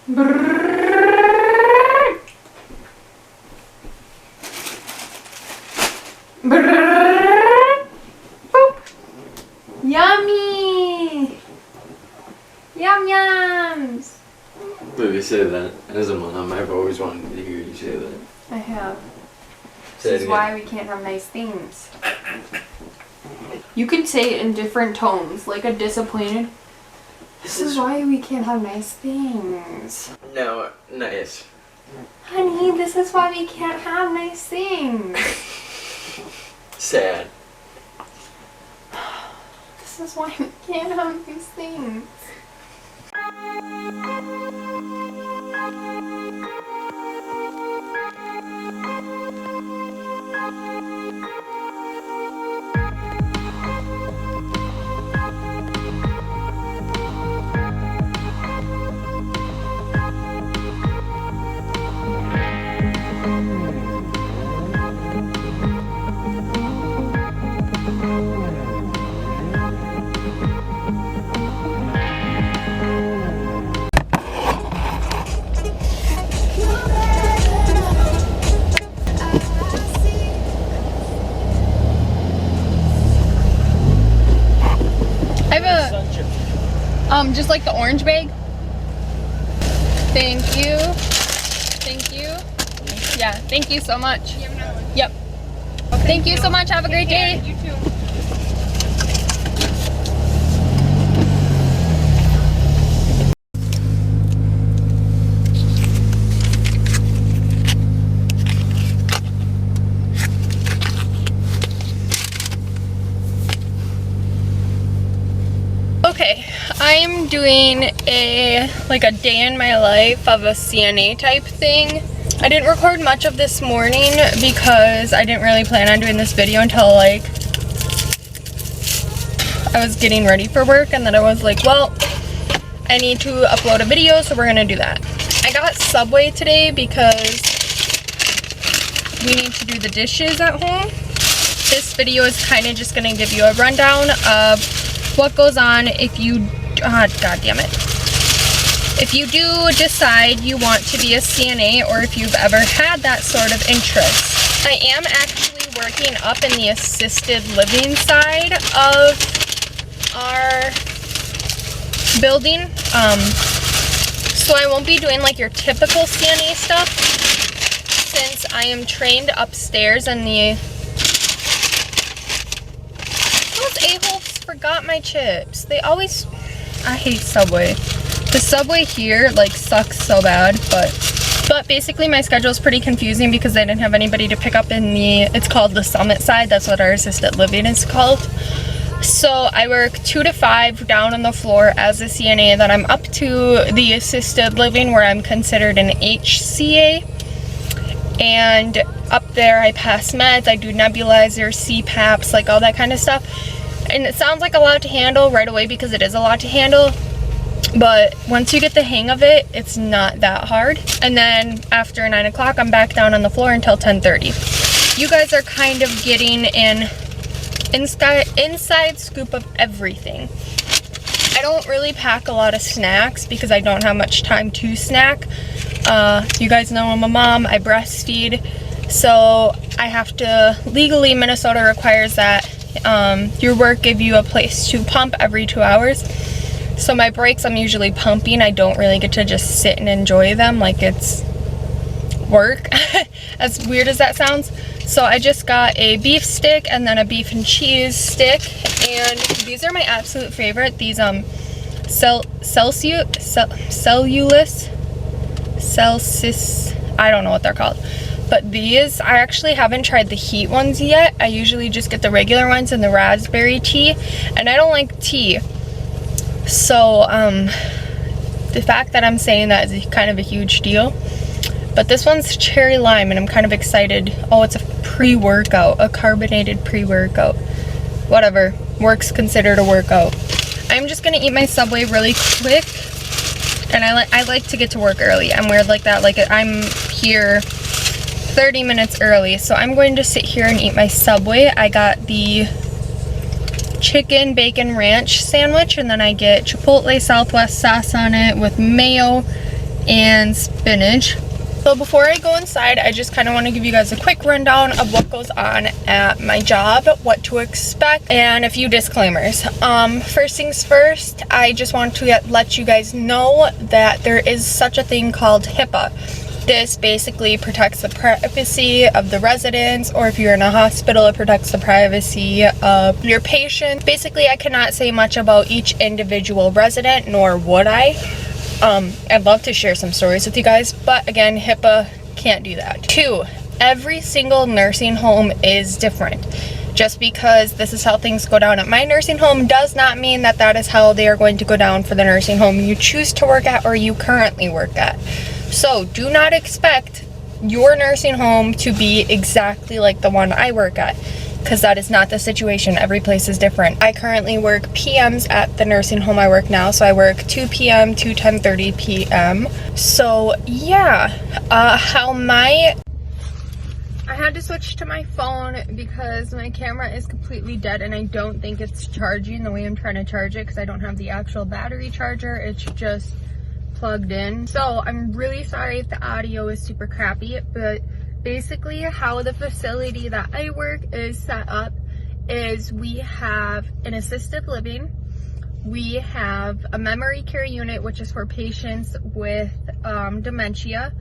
Brrr. Brrr. Boop. Yummy! Yum yums! Maybe say that. As a mom, I've always wanted to hear you say that. I have. Say This is it why again. we can't have nice things. You could say it in different tones, like a disappointed. This is why we can't have nice things. No, nice. Honey, this is why we can't have nice things. Sad. This is why we can't have nice things. I have a, just like the orange bag. Thank you. Thank you. Yeah, thank you so much. You have another one? Yep. Thank you so much. Have a great day. You too. Okay, I'm doing a day in my life of a CNA type thing. I didn't record much of this morning because I didn't really plan on doing this video until like I was getting ready for work, and then I was like, well, I need to upload a video, so we're gonna do that. I got Subway today because we need to do the dishes at home. This video is kind of just gonna give you a rundown of what goes on if you, god damn it. If you do decide you want to be a CNA, or if you've ever had that sort of interest. I am actually working up in the assisted living side of our building. So I won't be doing like your typical CNA stuff, since I am trained upstairs in the... Those a-holes forgot my chips. They always... I hate Subway. The Subway here like sucks so bad, but basically my schedule is pretty confusing because I didn't have anybody to pick up in the, it's called the Summit side. That's what our assisted living is called. So I work 2 to 5 down on the floor as a CNA. Then I'm up to the assisted living where I'm considered an HCA. And up there I pass meds, I do nebulizer, CPAPs, like all that kind of stuff. And it sounds like a lot to handle right away because it is a lot to handle. But once you get the hang of it, it's not that hard. And then after 9 o'clock, I'm back down on the floor until 10:30. You guys are kind of getting an inside scoop of everything. I don't really pack a lot of snacks because I don't have much time to snack. You guys know I'm a mom, I breastfeed. So I have to, legally Minnesota requires that your work give you a place to pump every 2 hours. So my breaks, I'm usually pumping. I don't really get to just sit and enjoy them like it's work, as weird as that sounds. So I just got a beef stick and then a beef and cheese stick, and these are my absolute favorite. These Celsius, I don't know what they're called, but these, I actually haven't tried the heat ones yet. I usually just get the regular ones and the raspberry tea, and I don't like tea. So the fact that I'm saying that is kind of a huge deal. But this one's cherry lime, and I'm kind of excited. Oh, it's a pre-workout, a carbonated pre-workout. Whatever, work's considered a workout. I'm just gonna eat my Subway really quick, and I like to get to work early. I'm weird like that. Like, I'm here 30 minutes early, so I'm going to sit here and eat my Subway. I got the chicken bacon ranch sandwich, and then I get Chipotle Southwest sauce on it with mayo and spinach. So before I go inside, I just kind of want to give you guys a quick rundown of what goes on at my job, what to expect, and a few disclaimers. First things first, I just want to let you guys know that there is such a thing called HIPAA. This basically protects the privacy of the residents, or if you're in a hospital, it protects the privacy of your patient. Basically, I cannot say much about each individual resident, nor would I. I'd love to share some stories with you guys, but again, HIPAA can't do that. 2, every single nursing home is different. Just because this is how things go down at my nursing home does not mean that that is how they are going to go down for the nursing home you choose to work at or you currently work at. So do not expect your nursing home to be exactly like the one I work at, because that is not the situation. Every place is different. I currently work PMs at the nursing home I work now, so I work 2 p.m. to 10:30 p.m. So yeah, I had to switch to my phone because my camera is completely dead and I don't think it's charging the way I'm trying to charge it, because I don't have the actual battery charger. It's just plugged in. So I'm really sorry if the audio is super crappy, but basically how the facility that I work is set up is we have an assisted living, we have a memory care unit, which is for patients with dementia,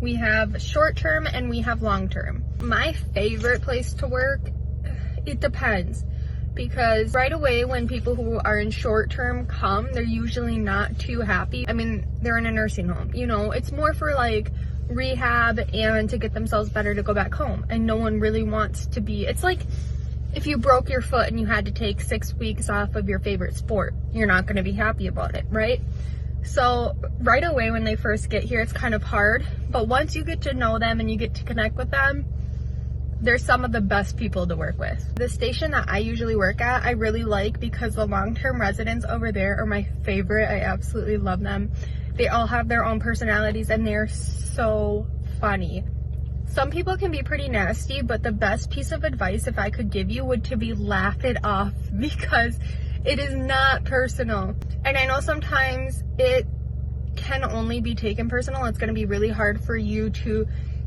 we have short-term and we have long-term. My favorite place to work, it depends, because right away when people who are in short-term come, they're usually not too happy. I mean, they're in a nursing home, you know, it's more for like rehab and to get themselves better to go back home, and no one really wants to be, it's like if you broke your foot and you had to take 6 weeks off of your favorite sport, you're not going to be happy about it, right? So right away when they first get here, it's kind of hard, but once you get to know them and you get to connect with them, they're some of the best people to work with. The station that I usually work at, I really like, because the long-term residents over there are my favorite. I absolutely love them. They all have their own personalities and they're so funny. Some people can be pretty nasty, but the best piece of advice if I could give you would to be laugh it off, because it is not personal. And I know sometimes it can only be taken personal. It's going to be really hard for you to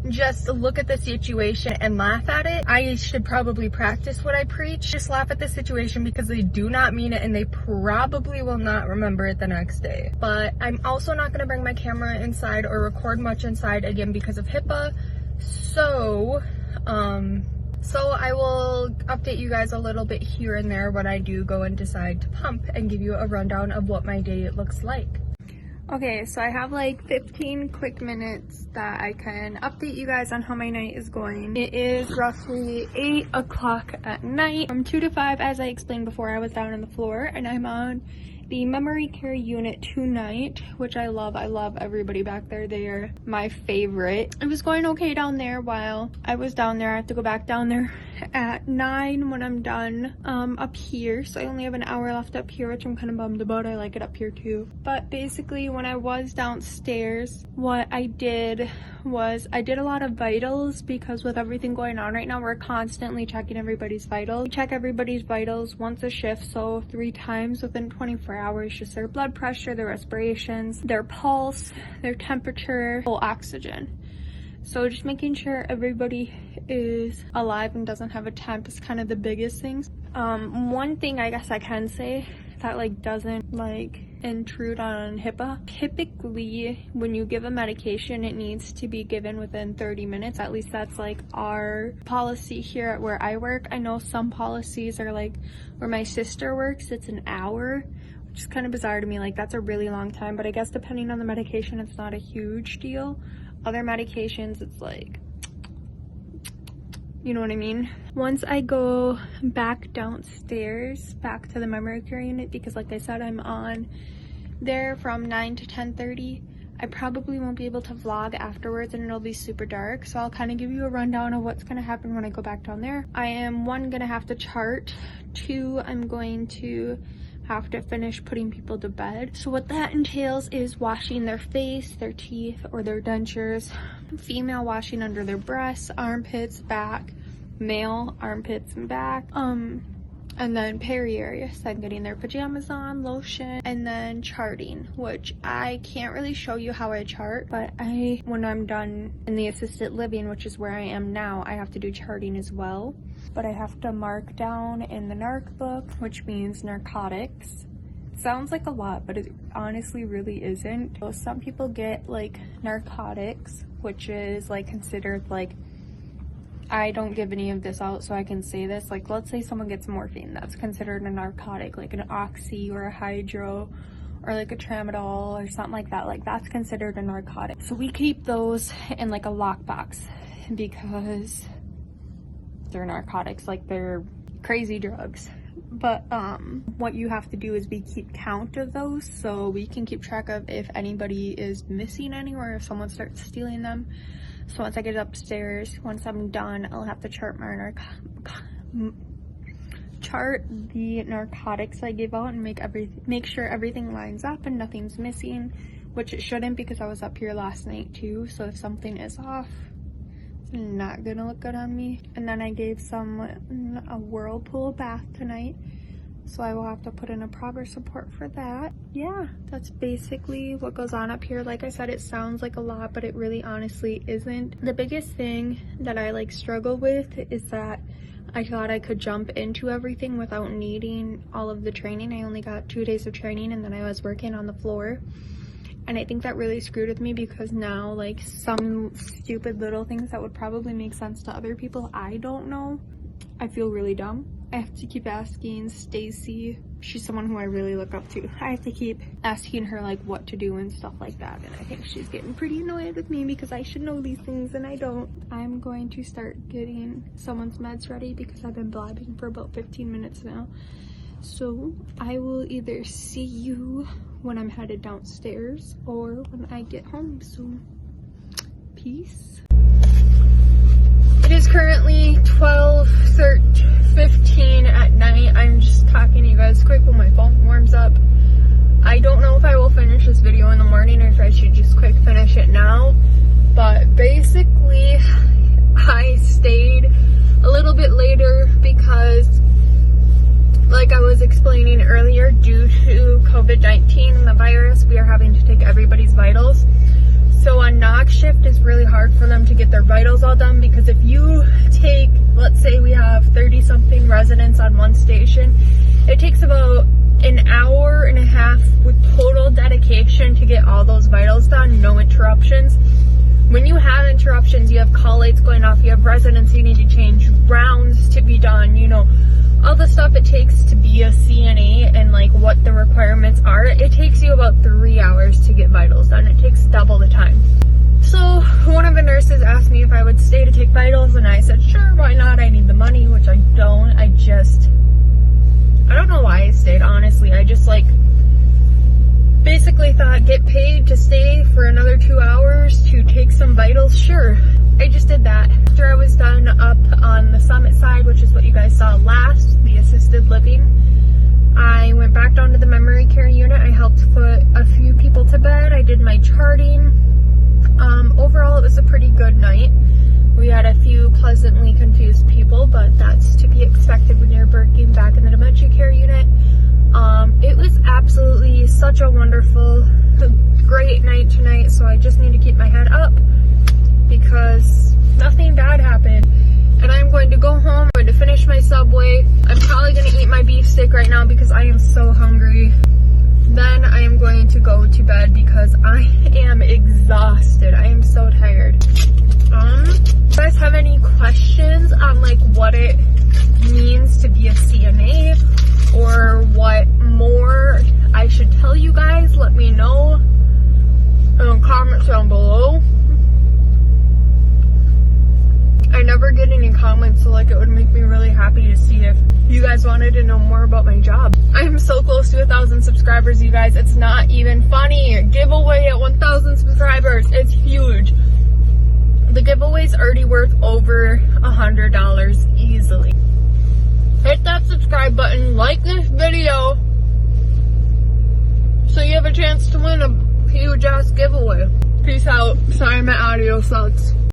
just look at the situation and laugh at it. I should probably practice what I preach. Just laugh at the situation, because they do not mean it and they probably will not remember it the next day. But I'm also not going to bring my camera inside or record much inside, again, because of HIPAA. So I will update you guys a little bit here and there when I do go and decide to pump, and give you a rundown of what my day looks like. Okay, so I have like 15 quick minutes that I can update you guys on how my night is going. It is roughly 8 o'clock at night. From 2 to 5, as I explained before, I was down on the floor, and I'm on the memory care unit tonight, which I love. I love everybody back there. They're my favorite. It was going okay down there while I was down there. I have to go back down there at 9 when I'm done up here. So I only have an hour left up here, which I'm kind of bummed about. I like it up here too. But basically when I was downstairs, what I did was I did a lot of vitals, because with everything going on right now, we're constantly checking everybody's vitals. We check everybody's vitals once a shift, so 3 times within 24 hours, just their blood pressure, their respirations, their pulse, their temperature, full oxygen. So just making sure everybody is alive and doesn't have a temp is kind of the biggest things. One thing I guess I can say that like doesn't like intrude on HIPAA. Typically, when you give a medication, it needs to be given within 30 minutes. At least that's like our policy here at where I work. I know some policies are like where my sister works, it's an hour, which is kind of bizarre to me. Like that's a really long time, but I guess depending on the medication, it's not a huge deal. Other medications, it's like, you know what I mean? Once I go back downstairs, back to the memory care unit, because like I said, I'm on there from 9 to 10:30, I probably won't be able to vlog afterwards and it'll be super dark. So I'll kind of give you a rundown of what's going to happen when I go back down there. I am 1, going to have to chart. 2, I'm going to have to finish putting people to bed. So what that entails is washing their face, their teeth, or their dentures. Female washing under their breasts, armpits, back. Male armpits and back. And then Perrier, so I'm getting their pajamas on, lotion, and then charting, which I can't really show you how I chart, but when I'm done in the assisted living, which is where I am now, I have to do charting as well. But I have to mark down in the narc book, which means narcotics. It sounds like a lot, but it honestly really isn't. So some people get like narcotics, which is like considered like, I don't give any of this out so I can say this, like let's say someone gets morphine, that's considered a narcotic, like an oxy or a hydro or like a tramadol or something like that, like that's considered a narcotic. So we keep those in like a lockbox because they're narcotics, like they're crazy drugs. But what you have to do is we keep count of those so we can keep track of if anybody is missing any or if someone starts stealing them. So once I get upstairs, once I'm done, I'll have to chart the narcotics I give out and make sure everything lines up and nothing's missing, which it shouldn't because I was up here last night too. So if something is off, it's not gonna look good on me. And then I gave a whirlpool bath tonight, so I will have to put in a progress report for that. Yeah, that's basically what goes on up here. Like I said, it sounds like a lot, but it really honestly isn't. The biggest thing that I like struggle with is that I thought I could jump into everything without needing all of the training. I only got 2 days of training and then I was working on the floor. And I think that really screwed with me because now like some stupid little things that would probably make sense to other people, I don't know. I feel really dumb. I have to keep asking Stacy. She's someone who I really look up to. I have to keep asking her like what to do and stuff like that. And I think she's getting pretty annoyed with me because I should know these things and I don't. I'm going to start getting someone's meds ready because I've been blabbing for about 15 minutes now. So I will either see you when I'm headed downstairs or when I get home. So peace. It is currently 12:15 at night. I'm just talking to you guys quick while my phone warms up. I don't know if I will finish this video in the morning or if I should just quick finish it now. But basically, I stayed a little bit later because, like I was explaining earlier, due to COVID-19, the virus, we are having to take everybody's vitals. So on knock shift, it's really hard for them to get their vitals all done because if you take, let's say we have 30-something residents on one station, it takes about an hour and a half with total dedication to get all those vitals done, no interruptions. When you have interruptions, you have call lights going off, you have residents you need to change, rounds to be done, you know, all the stuff it takes to be a CNA and like what the requirements are. It takes you about 3 hours to get vitals done. It takes double the time. So one of the nurses asked me if I would stay to take vitals and I said, sure, why not? I need the money, which I don't. I don't know why I stayed, honestly. I just like basically thought get paid to stay for another 2 hours to take some vitals, sure. I just did that. After I was done up on the summit side, which is what you guys saw last, the assisted living, I went back down to the memory care unit. I helped put a few people to bed. I did my charting. Overall, it was a pretty good night. We had a few pleasantly confused people, but that's to be expected when you're working back in the dementia care unit. It was absolutely such a wonderful, great night tonight, so I just need to keep my head up because nothing bad happened. And I'm going to go home. I'm going to finish my Subway. I'm probably going to eat my beef steak right now because I am so hungry. Then I am going to go to bed because I am exhausted. I am so tired. You guys have any questions on like what it means to be a CNA or what more I should tell you guys? Let me know in the comments down below. I never get any comments, so like it would make me really happy to see if you guys wanted to know more about my job. I am so close to 1,000 subscribers, you guys. It's not even funny. Giveaway at 1,000 subscribers. It's huge. The giveaway's already worth over $100 easily. Hit that subscribe button, like this video, so you have a chance to win a huge ass giveaway. Peace out. Sorry my audio sucks.